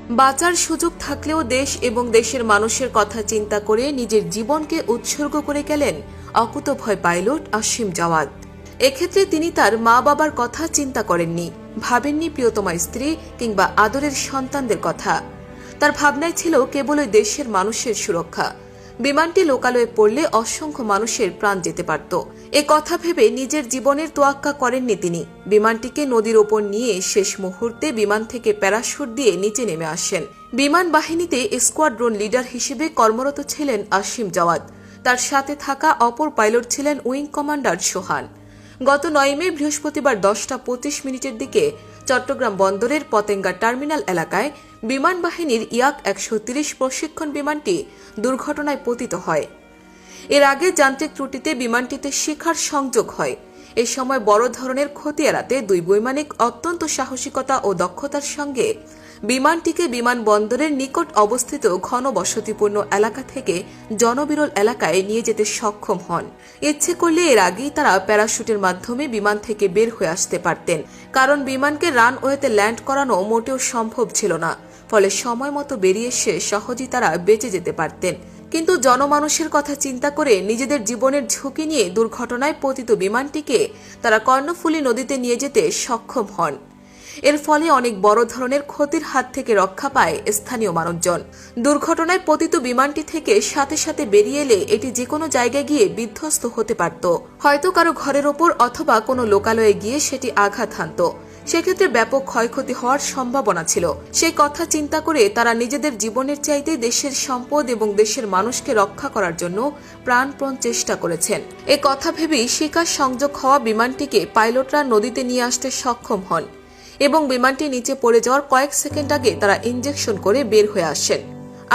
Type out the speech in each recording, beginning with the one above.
বাঁচার সুযোগ থাকলেও দেশ এবং দেশের মানুষের কথা চিন্তা করে নিজের জীবনকে উৎসর্গ করে গেলেন অকুতোভয় পাইলট আসিম জাওয়াদ। এক্ষেত্রে তিনি তার মা বাবার কথা চিন্তা করেননি, ভাবেননি প্রিয়তমা স্ত্রী কিংবা আদরের সন্তানদের কথা। তার ভাবনায় ছিল কেবলই দেশের মানুষের সুরক্ষা। বিমানটি লোকালয়ে পড়লে অসংখ্য মানুষের প্রাণ যেতে পারত। এ কথা ভেবে নিজের জীবনের তোয়াক্কা করেননি তিনি। বিমানটিকে নদীর ওপর নিয়ে শেষ মুহূর্তে বিমান থেকে প্যারাশুট দিয়ে নিচে নেমে আসেন। বিমান বাহিনীতে স্কোয়াড্রন লিডার হিসেবে কর্মরত ছিলেন আসিম জাওয়াদ। তার সাথে থাকা অপর পাইলট ছিলেন উইং কমান্ডার সোহান। গত 9 মে বৃহস্পতিবার 10:25 দিকে চট্টগ্রাম বন্দরের পতেঙ্গা টার্মিনাল এলাকায় বিমান বাহিনীর ইয়াক 130 প্রশিক্ষণ বিমানটি দুর্ঘটনায় পতিত হয়। এর আগে যান্ত্রিক ত্রুটিতে বিমানটিতে শিখার সংযোগ হয়। এ সময় বড় ধরনের ক্ষতি এড়াতে দুই বৈমানিক অত্যন্ত সাহসিকতা ও দক্ষতার সঙ্গে বিমানটিকে বিমানবন্দরের নিকট অবস্থিত ঘনবসতিপূর্ণ এলাকা থেকে জনবিরল এলাকায় নিয়ে যেতে সক্ষম হন। ইচ্ছে করলে এর আগেই তারা প্যারাশুটের মাধ্যমে বিমান থেকে বের হয়ে আসতে পারতেন, কারণ বিমানকে রানওয়েতে ল্যান্ড করানো মোটেও সম্ভব ছিল না। ফলে সময় মতো বেরিয়ে এসে সহজেই তারা বেঁচে যেতে পারতেন। কিন্তু জনমানুষের কথা চিন্তা করে নিজেদের জীবনের ঝুঁকি নিয়ে দুর্ঘটনায় পতিত বিমানটিকে তারা কর্ণফুলী নদীতে নিয়ে যেতে সক্ষম হন। এর ফলে অনেক বড় ধরনের ক্ষতির হাত থেকে রক্ষা পায় স্থানীয় মানুষজন। দুর্ঘটনায় পতিত বিমানটি থেকে সাথে সাথে বেরিয়ে এলে এটি যে কোনো জায়গায় গিয়ে বিধ্বস্ত হতে পারত, হয়তো কারো ঘরের ওপর অথবা কোনো লোকালয়ে গিয়ে সেটি আঘাত হানত। সেক্ষেত্রে ব্যাপক ক্ষয়ক্ষতি হওয়ার সম্ভাবনা ছিল। সেই কথা চিন্তা করে তারা নিজেদের জীবনের চাইতে দেশের সম্পদ এবং দেশের মানুষকে রক্ষা করার জন্য প্রাণপণ চেষ্টা করেছেন। এ কথা ভেবেই শিকার সংযোগ হওয়া বিমানটিকে পাইলটরা নদীতে নিয়ে আসতে সক্ষম হন এবং বিমানটি নিচে পড়ে যাওয়ার কয়েক সেকেন্ড আগে তারা ইঞ্জেকশন করে বের হয়ে আসেন।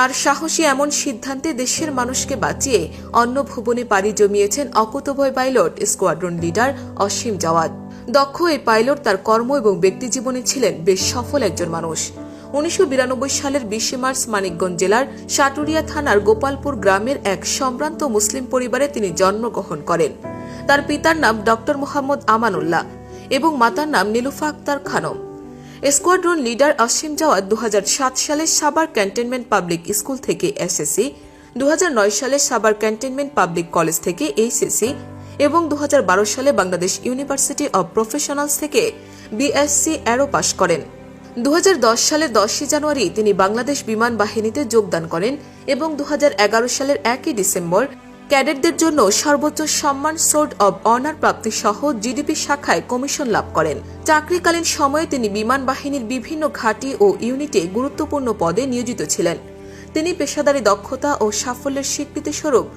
আর সাহসী এমন সিদ্ধান্তে দেশের মানুষকে বাঁচিয়ে অন্য ভুবনে পাড়ি জমিয়েছেন অকুতোভয় pilot squadron leader Asim Jawad. দক্ষ এই পাইলট তার কর্ম এবং ব্যক্তিজীবনে ছিলেন বেশ সফল একজন মানুষ। 1992 সালের 20 মার্চ মানিকগঞ্জ জেলার সাটুরিয়া থানার গোপালপুর গ্রামের এক সম্ভ্রান্ত মুসলিম পরিবারে তিনি জন্মগ্রহণ করেন। তার পিতার নাম ডক্টর মোহাম্মদ আমানুল্লাহ এবং মাতার নাম নীলুফা আক্তার খানম। স্কোয়াড্রন লিডার আসিম জাওয়াদ 2007 সালে সাভার ক্যান্টনমেন্ট পাবলিক স্কুল থেকে এসএসসি, 2009 সালে সাভার ক্যান্টনমেন্ট পাবলিক কলেজ থেকে এইচএসসি এবং 2012 সালে বাংলাদেশ ইউনিভার্সিটি অব প্রফেশনালস থেকে বিএসসি অ্যারো পাশ করেন। 2010 সালের 10 জানুয়ারি তিনি বাংলাদেশ বিমান বাহিনীতে যোগদান করেন এবং 2011 সালের 1 ডিসেম্বর ক্যাডেটদের জন্য সর্বোচ্চ সম্মান সোর্ড অব অনার প্রাপ্তি সহ জিডিপি শাখায় কমিশন লাভ করেন। চাকরিকালীন সময়ে তিনি বিমান বাহিনীর বিভিন্ন ঘাঁটি ও ইউনিটে গুরুত্বপূর্ণ পদে নিয়োজিত ছিলেন। তিনি পেশাদারী দক্ষতা ও সাফল্যের স্বীকৃতিস্বরূপ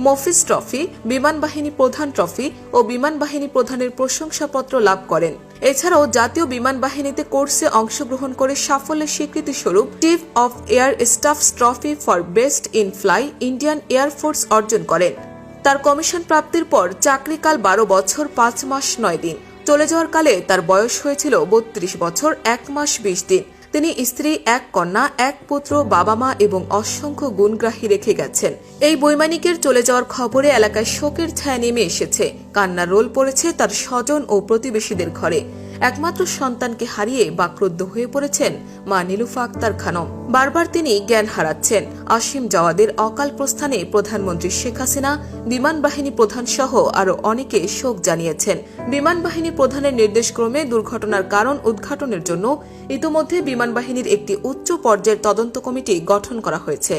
মফিজ ট্রফি, বিমান বাহিনী প্রধান ট্রফি ও বিমান বাহিনী প্রধানের প্রশংসাপত্র লাভ করেন। এছাড়াও জাতীয় বিমান বাহিনীতে কোর্সে অংশগ্রহণ করে সাফল্যের স্বীকৃতিস্বরূপ chief of air stuffs trophy for best in fly Indian air force অর্জন করেন। তার কমিশন প্রাপ্তির পর চাকরিকাল 12 বছর 5 মাস 9 দিন। চলে যাওয়ার কালে তার বয়স হয়েছিল 32 বছর 1 মাস 20 দিন। তিনি স্ত্রী, 1 কন্যা, 1 পুত্র, বাবা মা এবং অসংখ্য গুণগ্রাহী রেখে গেছেন। এই বৈমানিকের চলে যাওয়ার খবরে এলাকায় শোকের ছায়া নেমে এসেছে। কান্নার রোল পড়েছে তার স্বজন ও প্রতিবেশীদের ঘরে। একমাত্র সন্তানকে হারিয়ে বাকরুদ্ধ হয়ে পড়েছেন মা নীলুফা আক্তার খানম। বারবার তিনি জ্ঞান হারাচ্ছেন। আসিম জাওয়াদের অকাল প্রস্থানে প্রধানমন্ত্রী শেখ হাসিনা, বিমান বাহিনী প্রধান সহ আরো অনেকে শোক জানিয়েছেন। বিমান বাহিনী প্রধানের নির্দেশক্রমে দুর্ঘটনার কারণ উদ্ঘাটনের জন্য ইতোমধ্যে বিমান বাহিনীর একটি উচ্চ পর্যায়ের তদন্ত কমিটি গঠন করা হয়েছে।